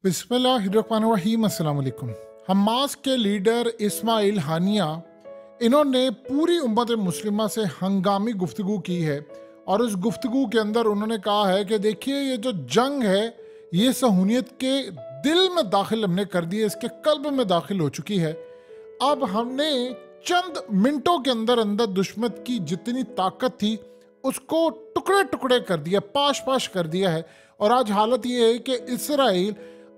बिस्मिल्लाहिर्रहमानिर्रहीम। अस्सलाम वालेकुम। हमास के लीडर इस्माइल हानिया इन्होंने पूरी उम्मत मुस्लिमा से हंगामी गुफ्तगू की है और उस गुफ्तगू के अंदर उन्होंने कहा है कि देखिए ये जो जंग है ये सहूनियत के दिल में दाखिल हमने कर दी है, इसके कल्ब में दाखिल हो चुकी है। अब हमने चंद मिनटों के अंदर अंदर दुश्मन की जितनी ताकत थी उसको टुकड़े टुकड़े कर दिया, पाश पाश कर दिया है। और आज हालत ये है कि इसराइल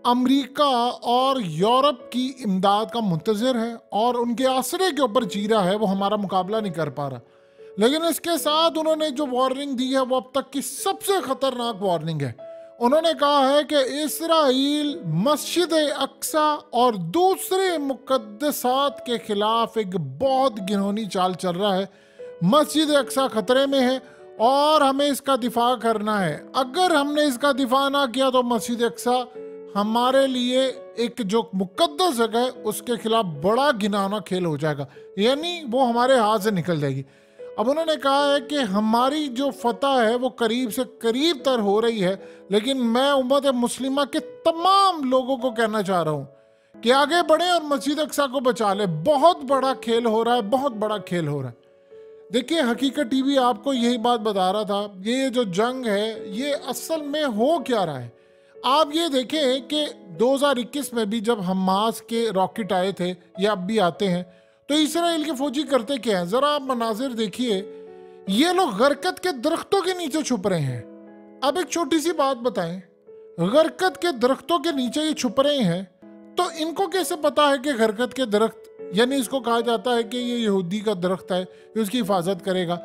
अमेरिका और यूरोप की इमदाद का मुंतज़िर है और उनके आसरे के ऊपर जी रहा है, वो हमारा मुकाबला नहीं कर पा रहा। लेकिन इसके साथ उन्होंने जो वार्निंग दी है वो अब तक की सबसे खतरनाक वार्निंग है। उन्होंने कहा है कि इसराइल मस्जिद अक्सा और दूसरे मुकद्दसात के खिलाफ एक बहुत घिनौनी चाल चल रहा है। मस्जिद अक्सा खतरे में है और हमें इसका दिफा करना है। अगर हमने इसका दिफा ना किया तो मस्जिद अक्सा हमारे लिए एक जो मुकद्दस जगह है उसके खिलाफ बड़ा घिनौना खेल हो जाएगा, यानी वो हमारे हाथ से निकल जाएगी। अब उन्होंने कहा है कि हमारी जो फतह है वो करीब से करीब तर हो रही है, लेकिन मैं उम्मत मुस्लिमा के तमाम लोगों को कहना चाह रहा हूँ कि आगे बढ़े और मस्जिद अक्सा को बचा ले। बहुत बड़ा खेल हो रहा है, बहुत बड़ा खेल हो रहा है। देखिए, हकीकत टीवी आपको यही बात बता रहा था, ये जो जंग है ये असल में हो क्या रहा है। आप ये देखें कि 2021 में भी जब हमास के रॉकेट आए थे या अब भी आते हैं तो इसराइल के फौजी करते क्या हैं, जरा आप मनाजिर देखिए। ये लोग गरकत के दरख्तों के नीचे छुप रहे हैं। अब एक छोटी सी बात बताएं, गरकत के दरख्तों के नीचे ये छुप रहे हैं तो इनको कैसे पता है कि गरकत के दरख्त, यानी इसको कहा जाता है कि ये यहूदी का दरख्त है, ये उसकी हिफाजत करेगा।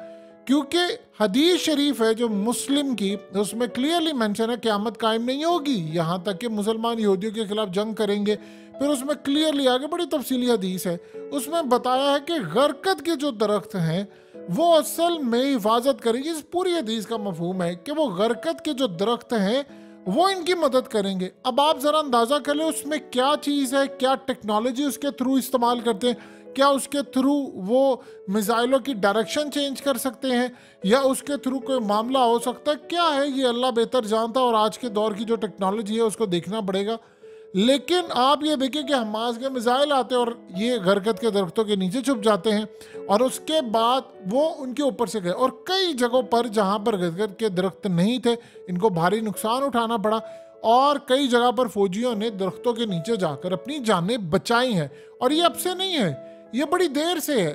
क्योंकि हदीस शरीफ है जो मुस्लिम की, उसमें क्लियरली मेंशन है क़यामत कायम नहीं होगी यहाँ तक कि मुसलमान यहूदियों के खिलाफ जंग करेंगे। फिर उसमें क्लियरली आगे बड़ी तफसीली हदीस है, उसमें बताया है कि गरकत के जो दरख्त हैं वो असल में हिफाजत करेंगे। इस पूरी हदीस का मफहूम है कि वो गरकत के जो दरख्त हैं वो इनकी मदद करेंगे। अब आप ज़रा अंदाज़ा कर लें उसमें क्या चीज़ है, क्या टेक्नोलॉजी उसके थ्रू इस्तेमाल करते हैं, क्या उसके थ्रू वो मिसाइलों की डायरेक्शन चेंज कर सकते हैं या उसके थ्रू कोई मामला हो सकता है, क्या है ये अल्लाह बेहतर जानता है और आज के दौर की जो टेक्नोलॉजी है उसको देखना पड़ेगा। लेकिन आप ये देखिए कि हमास के मिसाइल आते हैं और ये गरकत के दरख्तों के नीचे छुप जाते हैं और उसके बाद वो उनके ऊपर से गए और कई जगहों पर जहाँ पर गरकत के दरख्त नहीं थे इनको भारी नुकसान उठाना पड़ा और कई जगह पर फौजियों ने दरख्तों के नीचे जाकर अपनी जानें बचाई हैं। और ये अब से नहीं है, ये बड़ी देर से है।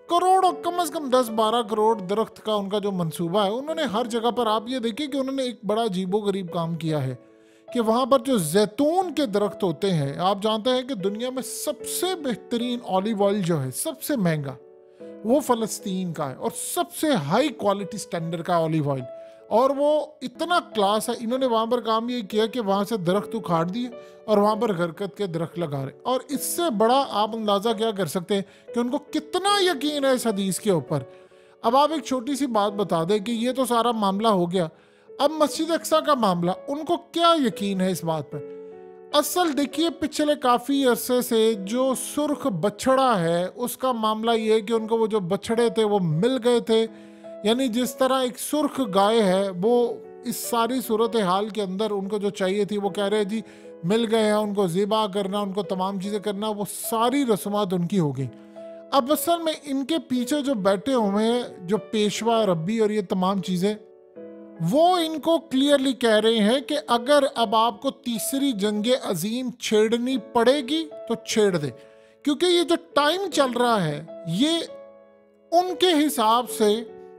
करोड़ों, कम से कम 10-12 करोड़ दरख्त का उनका जो मंसूबा है, उन्होंने हर जगह पर, आप ये देखिए कि उन्होंने एक बड़ा अजीबोगरीब काम किया है कि वहाँ पर जो जैतून के दरख्त होते हैं, आप जानते हैं कि दुनिया में सबसे बेहतरीन ऑलिव ऑयल जो है, सबसे महंगा, वो फ़लस्तीन का है और सबसे हाई क्वालिटी स्टैंडर्ड का ऑलिव ऑयल, और वो इतना क्लास है। इन्होंने वहाँ पर काम ये किया कि वहाँ से दरख्त उखाड़ दिए और वहाँ पर गरकत के दरख्त लगा रहे। और इससे बड़ा आप अंदाज़ा क्या कर सकते हैं कि उनको कितना यकीन है इस हदीस के ऊपर। अब आप एक छोटी सी बात बता दें कि ये तो सारा मामला हो गया, अब मस्जिद अक्सा का मामला, उनको क्या यकीन है इस बात पर। असल देखिए, पिछले काफ़ी अरसे से जो सुर्ख बछड़ा है उसका मामला ये है कि उनको वो जो बछड़े थे वो मिल गए थे। यानी जिस तरह एक सुर्ख गाय है, वो इस सारी सूरत हाल के अंदर उनको जो चाहिए थी वो कह रहे जी मिल गए हैं, उनको ज़िबा करना, उनको तमाम चीज़ें करना, वो सारी रस्मात उनकी हो गई। अब असल में इनके पीछे जो बैठे हुए हैं, जो पेशवा रब्बी और ये तमाम चीज़ें, वो इनको क्लियरली कह रहे हैं कि अगर अब आपको तीसरी जंग अजीम छेड़नी पड़ेगी तो छेड़ दे, क्योंकि ये जो टाइम चल रहा है ये उनके हिसाब से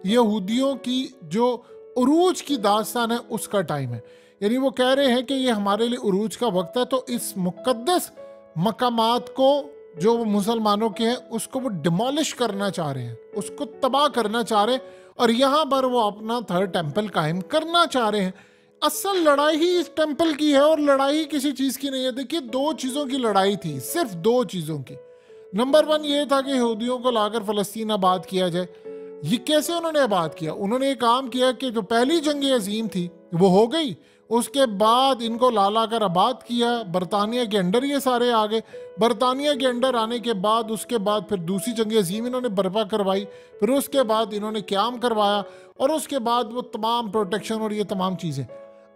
यहूदियों की जो उरूज की दास्तान है उसका टाइम है। यानी वो कह रहे हैं कि ये हमारे लिए उरूज का वक्त है, तो इस मुकद्दस मकामात को जो मुसलमानों के हैं उसको वो डिमोलिश करना चाह रहे हैं, उसको तबाह करना चाह रहे हैं और यहाँ पर वो अपना थर्ड टेम्पल कायम करना चाह रहे हैं। असल लड़ाई ही इस टेम्पल की है और लड़ाई किसी चीज़ की नहीं है। देखिए, 2 चीज़ों की लड़ाई थी, सिर्फ 2 चीज़ों की। नंबर 1 ये था कि यहूदियों को लाकर फ़लस्तीन आबाद किया जाए। ये कैसे उन्होंने आबाद किया? उन्होंने ये काम किया कि जो पहली जंग अजीम थी वो हो गई, उसके बाद इनको ला ला कर आबाद किया, बरतानिया के अंडर ये सारे आ गए। बरतानिया के अंडर आने के बाद उसके बाद फिर दूसरी जंग अजीम इन्होंने बर्पा करवाई, फिर उसके बाद इन्होंने क़याम करवाया और उसके बाद वो तमाम प्रोटेक्शन और ये तमाम चीज़ें।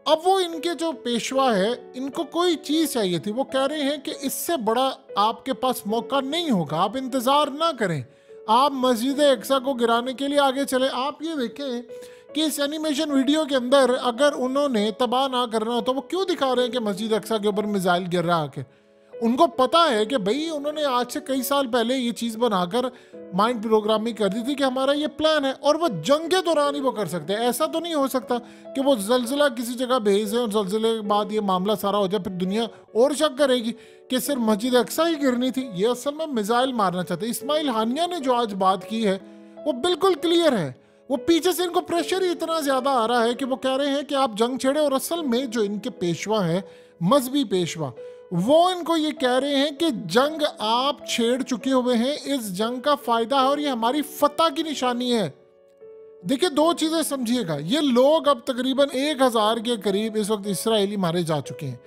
अब वो इनके जो पेशवा है, इनको कोई चीज़ चाहिए थी। वो कह रहे हैं कि इससे बड़ा आपके पास मौका नहीं होगा, आप इंतज़ार ना करें, आप मस्जिद अक्सा को गिराने के लिए आगे चले। आप ये देखें कि इस एनिमेशन वीडियो के अंदर अगर उन्होंने तबाह ना करना हो तो वो क्यों दिखा रहे हैं कि मस्जिद अक्सा के ऊपर मिसाइल गिर रहा है। उनको पता है कि भाई उन्होंने आज से कई साल पहले ये चीज़ बनाकर माइंड प्रोग्रामिंग कर दी थी कि हमारा ये प्लान है, और वो जंग के दौरान ही वो कर सकते हैं। ऐसा तो नहीं हो सकता कि वो जलजिला किसी जगह भेज दें और जलजिले के बाद ये मामला सारा हो जाए, फिर दुनिया और शक करेगी कि सिर्फ मस्जिद अक्सा ही गिरनी थी। ये असल में मिसाइल मारना चाहते। इस्माइल हानिया ने जो आज बात की है वो बिल्कुल क्लियर है। वो पीछे से इनको प्रेशर ही इतना ज़्यादा आ रहा है कि वो कह रहे हैं कि आप जंग छेड़े, और असल में जो इनके पेशवा है, मजहबी पेशवा, वो इनको ये कह रहे हैं कि जंग आप छेड़ चुके हुए हैं, इस जंग का फायदा है और ये हमारी फतह की निशानी है। देखिए, दो चीजें समझिएगा, ये लोग अब तकरीबन 1000 के करीब इस वक्त इसराइली मारे जा चुके हैं।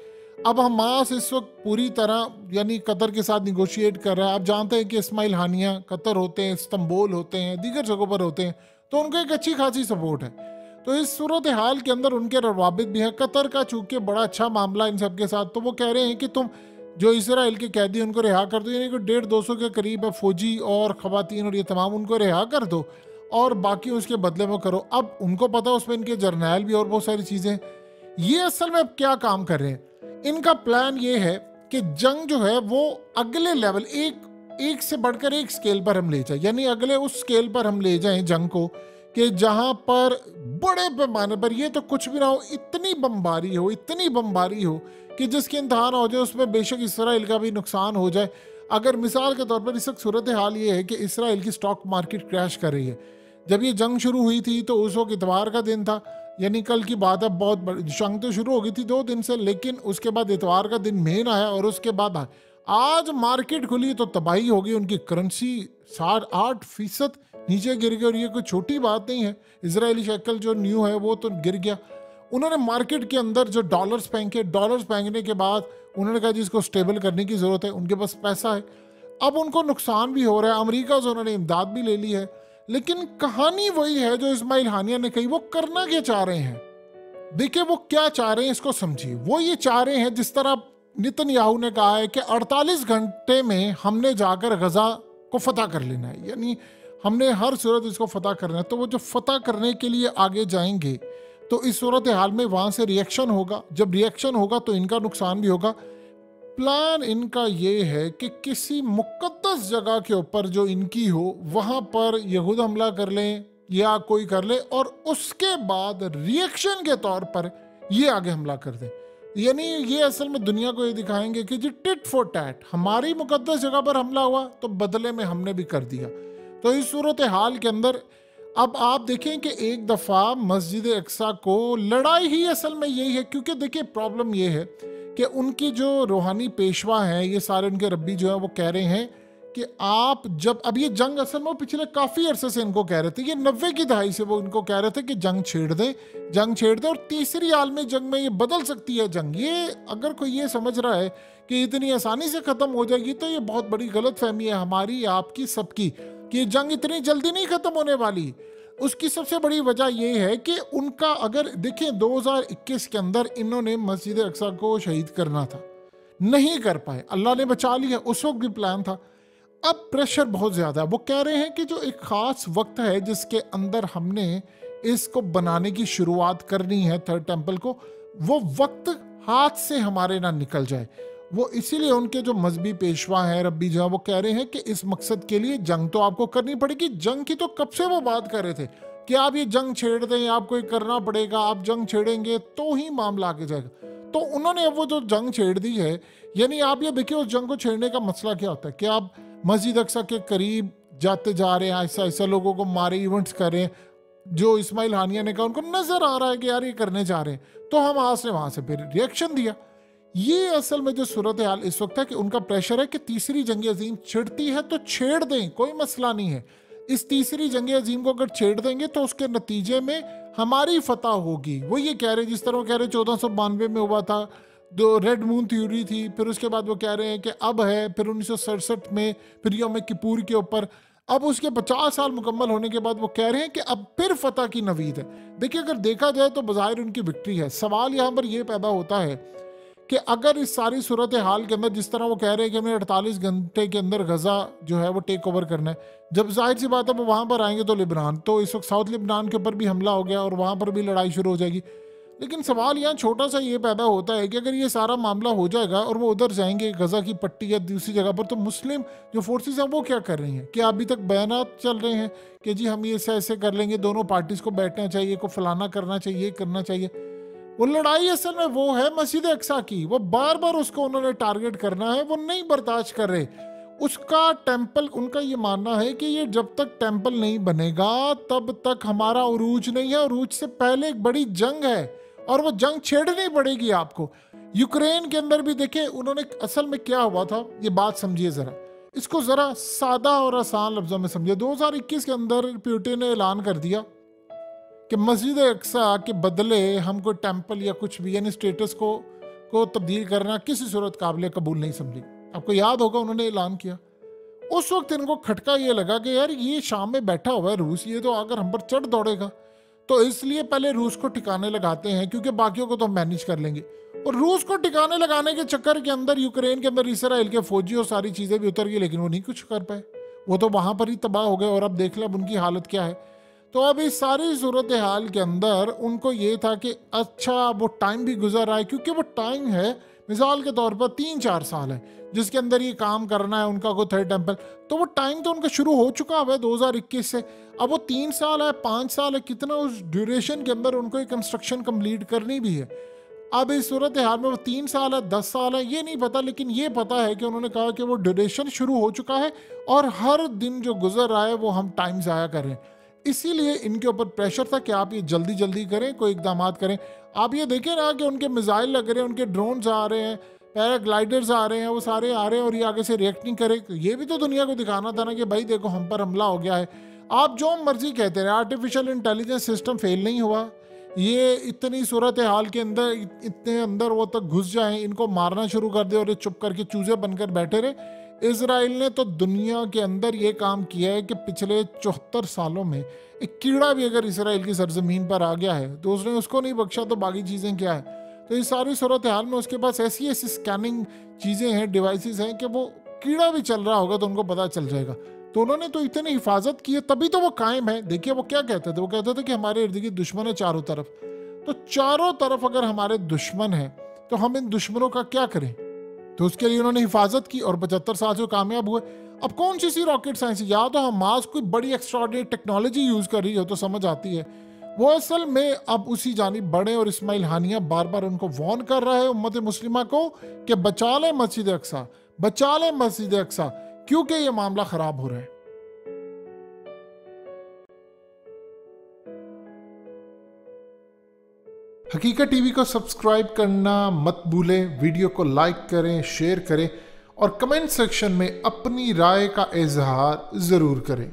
अब हमास इस वक्त पूरी तरह यानी कतर के साथ निगोशिएट कर रहा है। आप जानते हैं कि इस्माइल हानिया कतर होते हैं, इस्तंबुल होते हैं, दीगर जगहों पर होते हैं, तो उनको एक अच्छी खासी सपोर्ट है। तो इस सूरत हाल के अंदर उनके रवाबित भी है। कतर का चूंकि बड़ा अच्छा मामला इन सब के साथ, तो वो कह रहे हैं कि तुम जो इसराइल के कैदी उनको रिहा कर दो, यानी कि 150-200 के करीब है फौजी और खवातीन और ये तमाम, उनको रिहा कर दो और बाकी उसके बदले में करो। अब उनको पता है उसमें इनके जर्नैल भी और बहुत सारी चीज़ें। ये असल में अब क्या काम कर रहे हैं, इनका प्लान ये है कि जंग जो है वो अगले लेवल, एक से बढ़कर एक स्केल पर हम ले जाए, यानी अगले उस स्केल पर हम ले जाएं जंग को कि जहां पर बड़े पैमाने पर, ये तो कुछ भी ना हो, इतनी बमबारी हो कि जिसके इंतहा हो जाए, उसमें बेशक इसराइल का भी नुकसान हो जाए। अगर मिसाल के तौर पर इस वक्त सूरत हाल ये है कि इसराइल की स्टॉक मार्केट क्रैश कर रही है। जब ये जंग शुरू हुई थी तो उस वक्त इतवार का दिन था, यानी कल की बात है। बहुत बड़ी जंग तो शुरू हो गई थी 2 दिन से, लेकिन उसके बाद इतवार का दिन मेन आया और उसके बाद आज मार्केट खुली तो तबाही हो गई। उनकी करेंसी 8% नीचे गिर गई, और ये कोई छोटी बात नहीं है। इजरायली शक्ल जो न्यू है वो तो गिर गया। उन्होंने मार्केट के अंदर जो डॉलर्स फेंकने के बाद उन्होंने कहा जी इसको स्टेबल करने की ज़रूरत है, उनके पास पैसा है। अब उनको नुकसान भी हो रहा है, अमेरिका से उन्होंने इमदाद भी ले ली है। लेकिन कहानी वही है जो इस्माइल हानिया ने कही। वो करना क्या चाह रहे हैं, देखिए वो क्या चाह रहे हैं इसको समझिए। वो ये चाह रहे हैं, जिस तरह नेतन्याहू ने कहा है कि 48 घंटे में हमने जाकर गजा को फतह कर लेना है, यानी हमने हर सूरत इसको फतह करना है। तो वो जो फतह करने के लिए आगे जाएंगे तो इस सूरत हाल में वहां से रिएक्शन होगा। जब रिएक्शन होगा तो इनका नुकसान भी होगा। प्लान इनका ये है कि किसी मुकद्दस जगह के ऊपर जो इनकी हो वहां पर यहूद हमला कर लें या कोई कर ले, और उसके बाद रिएक्शन के तौर पर ये आगे हमला कर दें। यानी ये असल में दुनिया को ये दिखाएंगे कि जी टिट फॉर टैट, हमारी मुकद्दस जगह पर हमला हुआ तो बदले में हमने भी कर दिया। तो इस सूरत हाल के अंदर अब आप देखें कि एक दफ़ा मस्जिद अक्सा को लड़ाई ही असल में यही है। क्योंकि देखिए प्रॉब्लम ये है कि उनकी जो रूहानी पेशवा हैं, ये सारे उनके रब्बी जो है वो कह रहे हैं कि आप जब, अब ये जंग असल में पिछले काफ़ी अरसे से इनको कह रहे थे, ये 90 की दहाई से वो इनको कह रहे थे कि जंग छेड़ दें और तीसरी आलमी जंग में ये बदल सकती है जंग। ये अगर कोई ये समझ रहा है कि इतनी आसानी से ख़त्म हो जाएगी तो ये बहुत बड़ी गलत फहमी है हमारी, आपकी, सबकी, कि जंग इतनी जल्दी नहीं ख़त्म होने वाली। उसकी सबसे बड़ी वजह यह है कि उनका, अगर देखें 2021 के अंदर इन्होंने मस्जिद अक्सा को शहीद करना था, नहीं कर पाए, अल्लाह ने बचा लिया, उस वक्त भी प्लान था। अब प्रेशर बहुत ज़्यादा है। वो कह रहे हैं कि जो एक ख़ास वक्त है जिसके अंदर हमने इसको बनाने की शुरुआत करनी है, थर्ड टेम्पल को, वो वक्त हाथ से हमारे ना निकल जाए। वो इसीलिए उनके जो मजहबी पेशवा हैं, रब्बी जो, वो कह रहे हैं कि इस मकसद के लिए जंग तो आपको करनी पड़ेगी। जंग की तो कब से वो बात कर रहे थे कि आप ये जंग छेड़ दें, आपको ये करना पड़ेगा, आप जंग छेड़ेंगे तो ही मामला आगे जाएगा। तो उन्होंने अब वो जो जंग छेड़ दी है, यानी आप ये देखिए उस जंग को छेड़ने का मसला क्या होता है कि आप मस्जिद अक्सा के करीब जाते जा रहे हैं, ऐसा लोगों को मारे, इवेंट्स कर रहे हैं। जो इस्माइल हानिया ने कहा, उनको नजर आ रहा है कि यार ये करने जा रहे हैं, तो हम आज ने वहां से फिर रिएक्शन दिया। ये असल में जो सूरत हाल इस वक्त है कि उनका प्रेशर है कि तीसरी जंग अजीम छिड़ती है तो छेड़ दें, कोई मसला नहीं है। इस तीसरी जंग अजीम को अगर छेड़ देंगे तो उसके नतीजे में हमारी फतह होगी। वो ये कह रहे हैं, जिस तरह वो कह रहे हैं 1492 में हुआ था, जो रेड मून थ्योरी थी, फिर उसके बाद वो कह रहे हैं कि अब है, फिर 1967 में, फिर यौम किपूर के ऊपर। अब उसके 50 साल मुकम्मल होने के बाद वो कह रहे हैं कि अब फिर फतह की नवीद है। देखिए, अगर देखा जाए तो बज़ाहिर उनकी विक्ट्री है। सवाल यहाँ पर यह पैदा होता है कि अगर इस सारी सूरत हाल के अंदर, जिस तरह वो कह रहे हैं कि हमें 48 घंटे के अंदर गजा जो है वो टेक ओवर करना है, जब जाहिर सी बात है वो वहाँ पर आएंगे तो लिबनान, तो इस वक्त साउथ लिबनान के ऊपर भी हमला हो गया और वहाँ पर भी लड़ाई शुरू हो जाएगी। लेकिन सवाल यहाँ छोटा सा ये पैदा होता है कि अगर ये सारा मामला हो जाएगा और वो उधर जाएंगे गजा की पट्टी या दूसरी जगह पर, तो मुस्लिम जो फोर्सेस हैं वो क्या कर रही हैं? क्या अभी तक बयानात चल रहे हैं कि जी हम ये ऐसे कर लेंगे, दोनों पार्टीज को बैठना चाहिए, को फलाना करना चाहिए, करना चाहिए? वो लड़ाई असल में वो है मस्जिद अक्सा की। वो बार बार उसको उन्होंने टारगेट करना है, वो नहीं बर्दाश्त कर रहे। उसका टेम्पल, उनका ये मानना है कि ये जब तक टेम्पल नहीं बनेगा तब तक हमारा उरूज नहीं है। उरूज से पहले एक बड़ी जंग है और वो जंग छेड़नी पड़ेगी आपको। यूक्रेन के अंदर भी देखिए उन्होंने असल में क्या हुआ था, ये बात समझिए ज़रा, इसको ज़रा सादा और आसान लफ्ज़ों में समझिए। 2021 के अंदर पुतिन ने ऐलान कर दिया कि मस्जिद अक्सा के बदले हम कोई टेम्पल या कुछ भी, यानी स्टेटस को तब्दील करना किसी सूरत काबिल कबूल नहीं समझी। आपको याद होगा उन्होंने ऐलान किया। उस वक्त इनको खटका ये लगा कि यार ये शाम में बैठा हुआ है रूस, ये तो अगर हम पर चढ़ दौड़ेगा, तो इसलिए पहले रूस को ठिकाने लगाते हैं, क्योंकि बाकियों को तो हम मैनेज कर लेंगे। और रूस को ठिकाने लगाने के चक्कर के अंदर यूक्रेन के अंदर इसराइल के फौजी और सारी चीज़ें भी उतर गई, लेकिन वो नहीं कुछ कर पाए। वो तो वहाँ पर ही तबाह हो गए और अब देख लें अब उनकी हालत क्या है। तो अब इस सारी सूरत हाल के अंदर उनको ये था कि अच्छा वो टाइम भी गुजर रहा है, क्योंकि वो टाइम है मिसाल के तौर पर 3-4 साल है जिसके अंदर ये काम करना है उनका कोई थर्ड टेम्पल। तो वो टाइम तो उनका शुरू हो चुका है 2021 से। अब वो 3 साल है, 5 साल है, कितना उस ड्यूरेशन के अंदर उनको ये कंस्ट्रक्शन कंप्लीट करनी भी है। अब इस सूरत हाल में वो 3 साल है, 10 साल है, ये नहीं पता, लेकिन ये पता है कि उन्होंने कहा कि वो ड्यूरेशन शुरू हो चुका है और हर दिन जो गुजर रहा है वो हम टाइम ज़ाया कर रहे हैं। इसीलिए इनके ऊपर प्रेशर था कि आप ये जल्दी जल्दी करें, कोई इकदाम करें। आप ये देखें ना कि उनके मिसाइल लग रहे हैं, उनके ड्रोन्स आ रहे हैं, पैराग्लाइडर्स आ रहे हैं, वो सारे आ रहे हैं और ये आगे से रिएक्ट नहीं करे। ये भी तो दुनिया को दिखाना था ना कि भाई देखो हम पर हमला हो गया है। आप जो मर्जी कहते रहे, आर्टिफिशियल इंटेलिजेंस सिस्टम फेल नहीं हुआ। ये इतनी सूरत हाल के अंदर इतने अंदर वो तक घुस जाएं, इनको मारना शुरू कर दे और ये चुप करके चूजे बनकर बैठे रहे। इजराइल ने तो दुनिया के अंदर ये काम किया है कि पिछले 74 सालों में एक कीड़ा भी अगर इसराइल की सरजमीन पर आ गया है तो उसने उसको नहीं बख्शा, तो बाकी चीज़ें क्या है। तो इस सारी सूरत हाल में उसके पास ऐसी ऐसी स्कैनिंग चीज़ें हैं, डिवाइसेस हैं कि वो कीड़ा भी चल रहा होगा तो उनको पता चल जाएगा। तो उन्होंने तो इतनी हिफाजत की है, तभी तो वो कायम है। देखिए वो क्या कहते थे, वो कहते थे कि हमारे इर्द गिर्द दुश्मन है चारों तरफ। तो चारों तरफ अगर हमारे दुश्मन है तो हम इन दुश्मनों का क्या करें? तो उसके लिए उन्होंने हिफाजत की और 75 साल से कामयाब हुए। अब कौन सी रॉकेट साइंस, या तो हमास कोई बड़ी एक्स्ट्राऑर्डिनरी टेक्नोलॉजी यूज कर रही हो तो समझ आती है, वो असल में अब उसी जानिब बढ़े। और इस्माइल हानिया बार बार उनको वॉर्न कर रहा है उम्मत मुस्लिमा को कि बचा लें मस्जिद अक्सा, बचा लें मस्जिद अक्सा, क्योंकि ये मामला खराब हो रहा है। हकीकत टीवी को सब्सक्राइब करना मत भूलें, वीडियो को लाइक करें, शेयर करें और कमेंट सेक्शन में अपनी राय का इजहार ज़रूर करें।